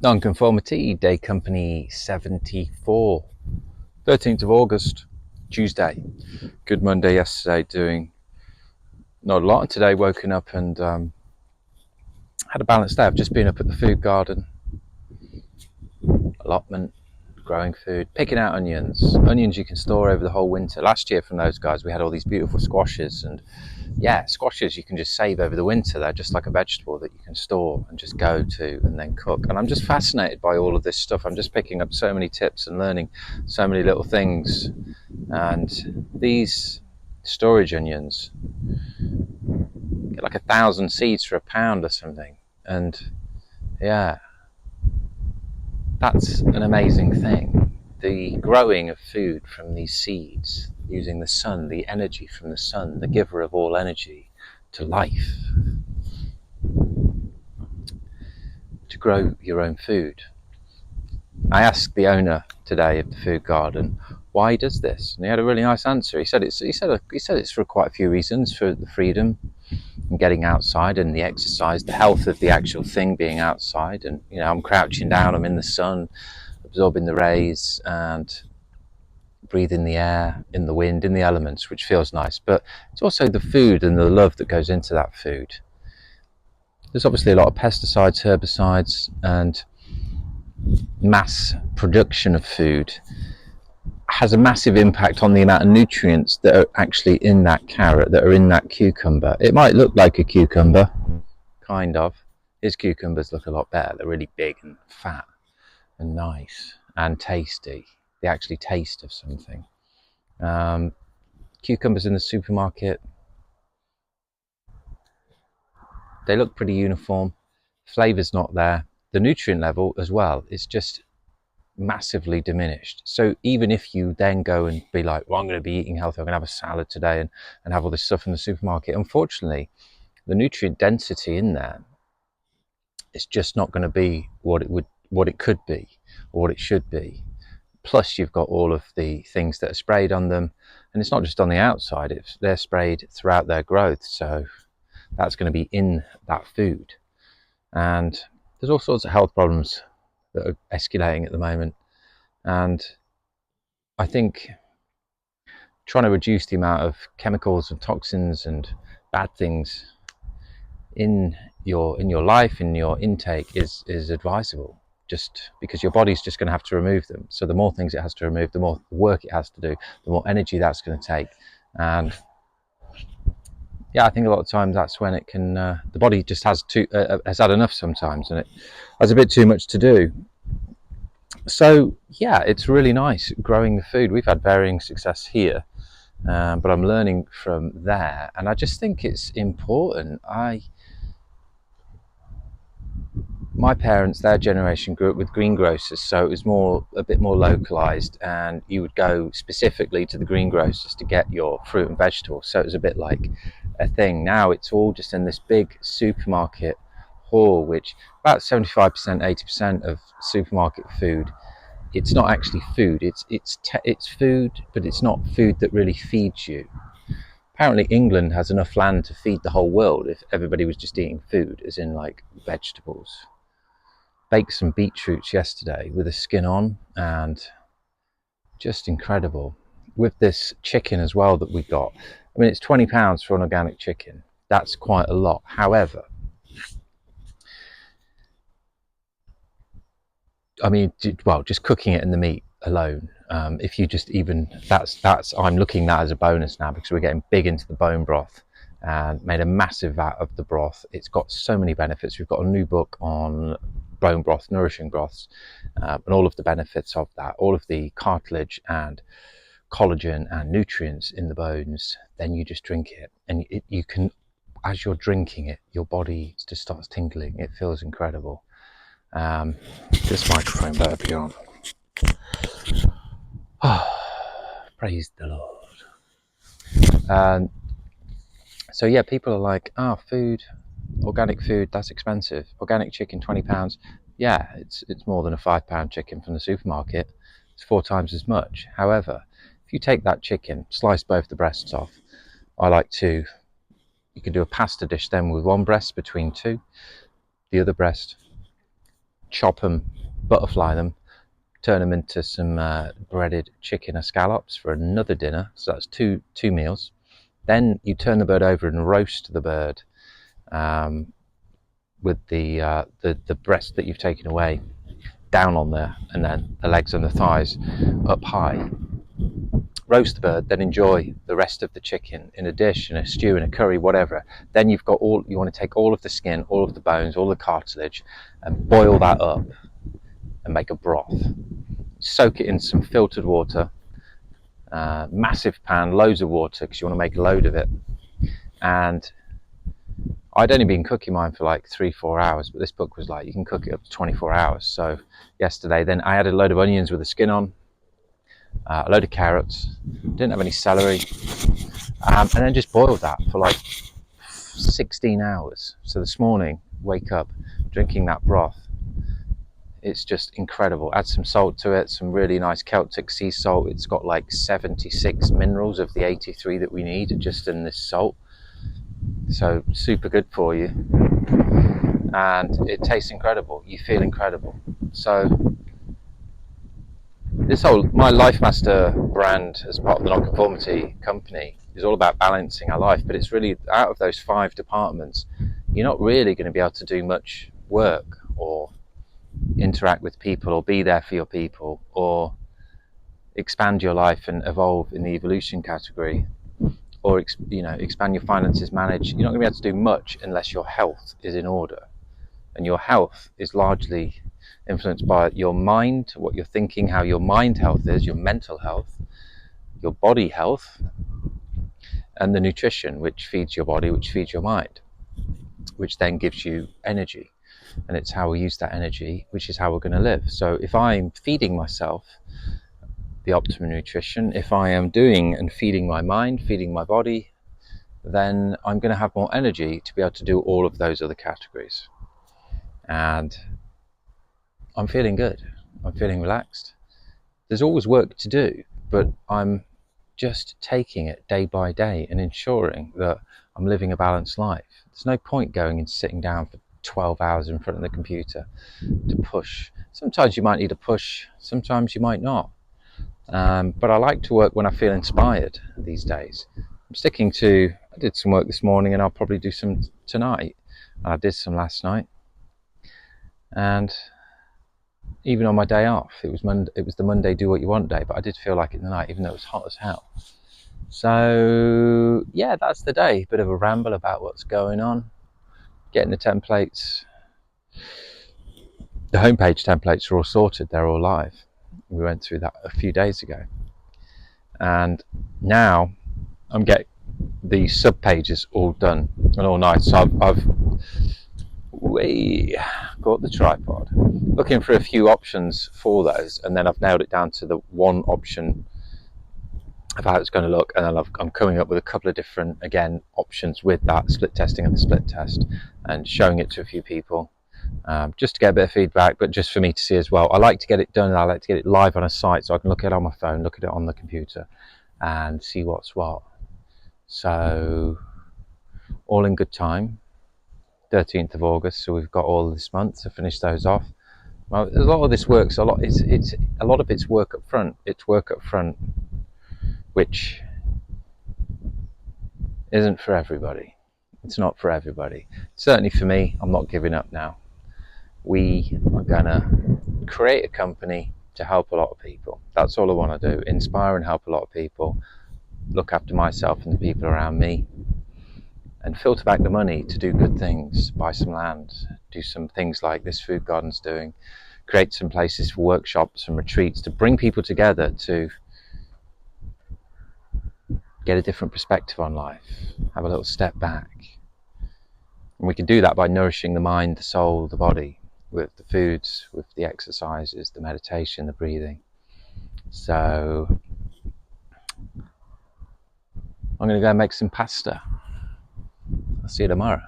Nonconformity, Day Company 74, 13th of August, Tuesday. Good Monday yesterday, doing not a lot. And today, woken up and had a balanced day. I've just been up at the food garden, allotment, growing food, picking out onions. Onions you can store over the whole winter. Last year from those guys, we had all these beautiful squashes, and yeah, squashes you can just save over the winter. They're just like a vegetable that you can store and just go to and then cook. And I'm just fascinated by all of this stuff. I'm just picking up so many tips and learning so many little things. And these storage onions get like 1,000 seeds for £1 or something. And yeah, that's an amazing thing. The growing of food from these seeds, using the sun, the energy from the sun, the giver of all energy to life, to grow your own food. I asked the owner today of the food garden why he does this, and he had a really nice answer. He said it's for quite a few reasons: for the freedom and getting outside and the exercise, the health of the actual thing being outside. And I'm crouching down, I'm in the sun, absorbing the rays and breathing the air, in the wind, in the elements, which feels nice. But it's also the food and the love that goes into that food. There's obviously a lot of pesticides, herbicides, and mass production of food has a massive impact on the amount of nutrients that are actually in that carrot, that are in that cucumber. It might look like a cucumber, kind of. His cucumbers look a lot better. They're really big and fat and nice and tasty. They actually taste of something. Cucumbers in the supermarket, they look pretty uniform. Flavor's not there. The nutrient level as well is just massively diminished. So even if you then go and be like, well, I'm going to be eating healthy, I'm going to have a salad today and have all this stuff in the supermarket, unfortunately the nutrient density in there is just not going to be what it could be or what it should be. Plus you've got all of the things that are sprayed on them, and it's not just on the outside, they're sprayed throughout their growth, so that's going to be in that food. And there's all sorts of health problems that are escalating at the moment. And I think trying to reduce the amount of chemicals and toxins and bad things in your life, in your intake, is advisable, just because your body's just going to have to remove them. So the more things it has to remove, the more work it has to do, the more energy that's going to take. And yeah, I think a lot of times that's when it can the body just has had enough sometimes, and it has a bit too much to do. So yeah, it's really nice growing the food. We've had varying success here, but I'm learning from there, and I just think it's important. My parents, their generation, grew up with greengrocers, so it was a bit more localized, and you would go specifically to the greengrocers to get your fruit and vegetables. So it was a bit like a thing. Now it's all just in this big supermarket hall, which about 75%, 80% of supermarket food, it's not actually food. It's food, but it's not food that really feeds you. Apparently England has enough land to feed the whole world if everybody was just eating food, as in like vegetables. Baked some beetroots yesterday with the skin on, and just incredible. With this chicken as well that we got, I mean, it's £20 for an organic chicken. That's quite a lot. However, I mean, well, just cooking it in the meat alone, if you just even that's I'm looking at that as a bonus now, because we're getting big into the bone broth and made a massive vat of the broth. It's got so many benefits. We've got a new book on bone broth, nourishing broths, and all of the benefits of that, all of the cartilage and collagen and nutrients in the bones. Then you just drink it, and you can, as you're drinking it, your body just starts tingling. It feels incredible. This microphone better be on. Praise the Lord. So yeah, people are like, food, organic food, that's expensive. Organic chicken, £20. Yeah, it's more than a £5 chicken from the supermarket. It's 4 times as much. However, if you take that chicken, slice both the breasts off, you can do a pasta dish then with one breast between two, the other breast chop them, butterfly them, turn them into some breaded chicken or scallops for another dinner. So that's two meals. Then you turn the bird over and roast the bird with the breast that you've taken away down on there, and then the legs and the thighs up high. Roast the bird, then enjoy the rest of the chicken in a dish, in a stew, in a curry, whatever. Then you want to take all of the skin, all of the bones, all the cartilage, and boil that up and make a broth. Soak it in some filtered water, massive pan, loads of water, because you want to make a load of it. And I'd only been cooking mine for like 3-4 hours, but this book was like, you can cook it up to 24 hours. So yesterday, then I added a load of onions with the skin on, a load of carrots, didn't have any celery, and then just boiled that for like 16 hours. So this morning, wake up, drinking that broth. It's just incredible. Add some salt to it, some really nice Celtic sea salt. It's got like 76 minerals of the 83 that we need just in this salt. So super good for you. And it tastes incredible. You feel incredible. So my Life Master brand as part of the Nonconformity company is all about balancing our life, but it's really out of those 5 departments, you're not really going to be able to do much work or interact with people or be there for your people or expand your life and evolve in the evolution category or expand your finances, manage. You're not going to be able to do much unless your health is in order, and your health is largely influenced by your mind, what you're thinking, how your mind health is, your mental health, your body health, and the nutrition, which feeds your body, which feeds your mind, which then gives you energy. And it's how we use that energy, which is how we're going to live. So if I'm feeding myself the optimum nutrition, if I am doing and feeding my mind, feeding my body, then I'm going to have more energy to be able to do all of those other categories. And I'm feeling good. I'm feeling relaxed. There's always work to do, but I'm just taking it day by day and ensuring that I'm living a balanced life. There's no point going and sitting down for 12 hours in front of the computer to push. Sometimes you might need a push, sometimes you might not. But I like to work when I feel inspired these days. I did some work this morning and I'll probably do some tonight. I did some last night. And even on my day off, it was the Monday do what you want day, but I did feel like it tonight, even though it was hot as hell. So yeah, that's the day. Bit of a ramble about what's going on. Getting the templates. The homepage templates are all sorted, they're all live. We went through that a few days ago. And now I'm getting the sub pages all done and all nice. So I've got the tripod, looking for a few options for those, and then I've nailed it down to the one option of how it's going to look, and then I'm coming up with a couple of different, again, options with that split testing and the split test, and showing it to a few people, just to get a bit of feedback, but just for me to see as well. I like to get it done, and I like to get it live on a site so I can look at it on my phone, look at it on the computer, and see what's what. So all in good time. 13th of August, so we've got all this month to finish those off. Well, a lot of this work's a lot of it's work up front. It's work up front, which isn't for everybody. It's not for everybody. Certainly for me, I'm not giving up now. We are gonna create a company to help a lot of people. That's all I want to do. Inspire and help a lot of people. Look after myself and the people around me. And filter back the money to do good things, buy some land, do some things like this food garden's doing, create some places for workshops and retreats to bring people together to get a different perspective on life, have a little step back. And we can do that by nourishing the mind, the soul, the body, with the foods, with the exercises, the meditation, the breathing. So I'm going to go and make some pasta. I'll see you tomorrow.